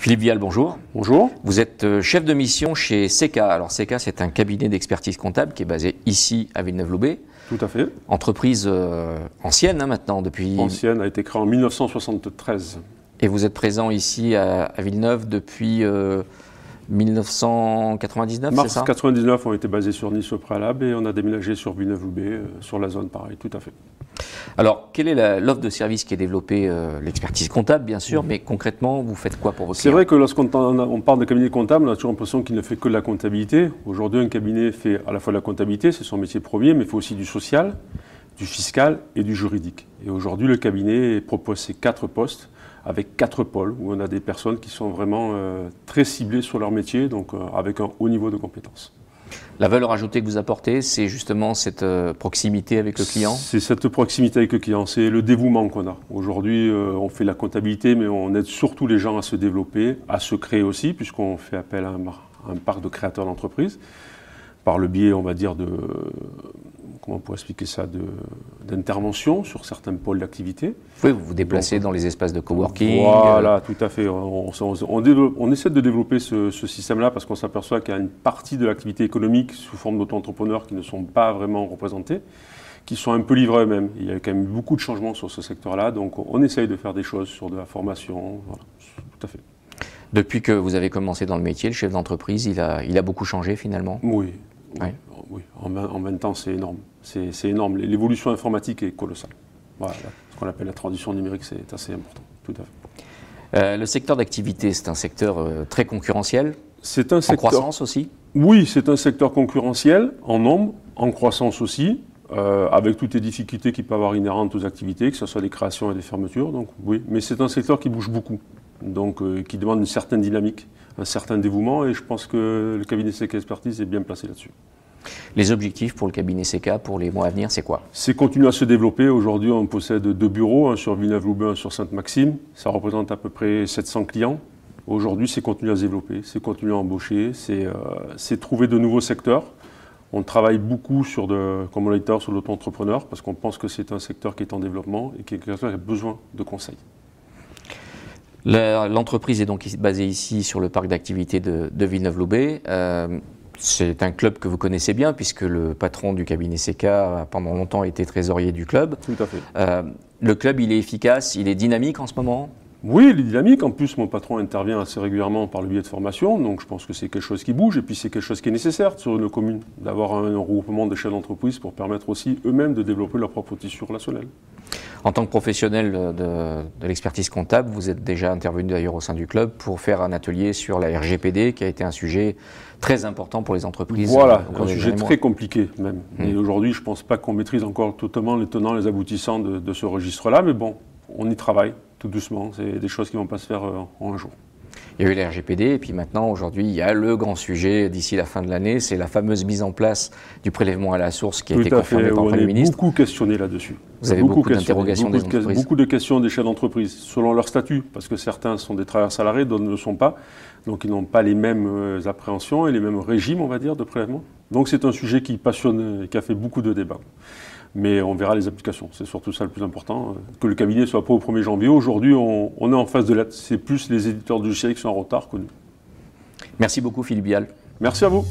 Philippe Vial, bonjour. Bonjour. Vous êtes chef de mission chez CECA. Alors CECA, c'est un cabinet d'expertise comptable qui est basé ici à Villeneuve-Loubet. Tout à fait. Entreprise ancienne maintenant depuis... Ancienne, a été créée en 1973. Et vous êtes présent ici à Villeneuve depuis 1999, c'est ça? Mars 1999, on était basés sur Nice au préalable et on a déménagé sur Villeneuve-Loubet, sur la zone pareil, tout à fait. Alors, quelle est l'offre de service qui est développée? L'expertise comptable, bien sûr, mais concrètement, vous faites quoi pour vos clients? C'est vrai que lorsqu'on parle de cabinet comptable, on a toujours l'impression qu'il ne fait que de la comptabilité. Aujourd'hui, un cabinet fait à la fois de la comptabilité, c'est son métier premier, mais il fait aussi du social, du fiscal et du juridique. Et aujourd'hui, le cabinet propose ces 4 postes avec 4 pôles où on a des personnes qui sont vraiment très ciblées sur leur métier, donc avec un haut niveau de compétences. La valeur ajoutée que vous apportez, c'est justement cette proximité avec le client? C'est cette proximité avec le client, c'est le dévouement qu'on a. Aujourd'hui, on fait la comptabilité, mais on aide surtout les gens à se développer, à se créer aussi, puisqu'on fait appel à un parc de créateurs d'entreprises, par le biais, on va dire, de... Comment on pourrait expliquer ça, d'intervention sur certains pôles d'activité. Oui, vous vous déplacez dans les espaces de coworking. Voilà, tout à fait. On essaie de développer ce système-là parce qu'on s'aperçoit qu'il y a une partie de l'activité économique sous forme d'auto-entrepreneurs qui ne sont pas vraiment représentés, qui sont un peu livrés eux-mêmes. Il y a quand même beaucoup de changements sur ce secteur-là, donc on essaye de faire des choses sur de la formation. Voilà, tout à fait. Depuis que vous avez commencé dans le métier, le chef d'entreprise, il a beaucoup changé finalement? Oui. Oui. Oui, en 20 ans, c'est énorme. C'est énorme. L'évolution informatique est colossale. Voilà, ce qu'on appelle la transition numérique, c'est assez important. Tout à fait. Le secteur d'activité, c'est un secteur très concurrentiel. C'est un secteur... En croissance aussi? Oui, c'est un secteur concurrentiel, en nombre, en croissance aussi, avec toutes les difficultés qu'il peut y avoir inhérentes aux activités, que ce soit des créations et des fermetures. Donc, oui, mais c'est un secteur qui bouge beaucoup, donc qui demande une certaine dynamique, un certain dévouement, et je pense que le cabinet CECA Expertise est bien placé là-dessus. Les objectifs pour le cabinet CECA pour les mois à venir, c'est quoi? C'est continuer à se développer. Aujourd'hui, on possède 2 bureaux, un sur Villeneuve-Loubet, un sur Sainte-Maxime. Ça représente à peu près 700 clients. Aujourd'hui, c'est continuer à se développer, c'est continuer à embaucher, c'est trouver de nouveaux secteurs. On travaille beaucoup sur, comme on l'a dit tout à l'heure, sur l'auto-entrepreneur parce qu'on pense que c'est un secteur qui est en développement et qui a besoin de conseils. L'entreprise est donc basée ici sur le parc d'activités de Villeneuve-Loubet. C'est un club que vous connaissez bien puisque le patron du cabinet CECA a pendant longtemps été trésorier du club. Tout à fait. Le club, il est efficace, il est dynamique en ce moment? Oui, il est dynamique. En plus, mon patron intervient assez régulièrement par le biais de formation, donc je pense que c'est quelque chose qui bouge et puis c'est quelque chose qui est nécessaire sur une commune, d'avoir un regroupement de chefs d'entreprise pour permettre aussi eux-mêmes de développer leur propre tissu relationnel. En tant que professionnel de l'expertise comptable, vous êtes déjà intervenu d'ailleurs au sein du club pour faire un atelier sur la RGPD qui a été un sujet très important pour les entreprises. Voilà, un sujet très compliqué même. Et aujourd'hui, je ne pense pas qu'on maîtrise encore totalement les tenants, les aboutissants de ce registre-là, mais bon, on y travaille tout doucement. C'est des choses qui ne vont pas se faire en un jour. Il y a eu la RGPD et puis maintenant, aujourd'hui, il y a le grand sujet d'ici la fin de l'année, c'est la fameuse mise en place du prélèvement à la source qui a été confirmée par le Premier ministre. Beaucoup questionné là-dessus. Vous avez beaucoup d'interrogations des entreprises. Beaucoup de questions des chefs d'entreprise, selon leur statut, parce que certains sont des travailleurs salariés, d'autres ne le sont pas. Donc ils n'ont pas les mêmes appréhensions et les mêmes régimes, on va dire, de prélèvement. Donc c'est un sujet qui passionne et qui a fait beaucoup de débats. Mais on verra les applications, c'est surtout ça le plus important. Que le cabinet ne soit pas au 1er janvier. Aujourd'hui, on est en phase de lettre. C'est plus les éditeurs de logiciels qui sont en retard que nous. Merci beaucoup Philippe Vial. Merci à vous.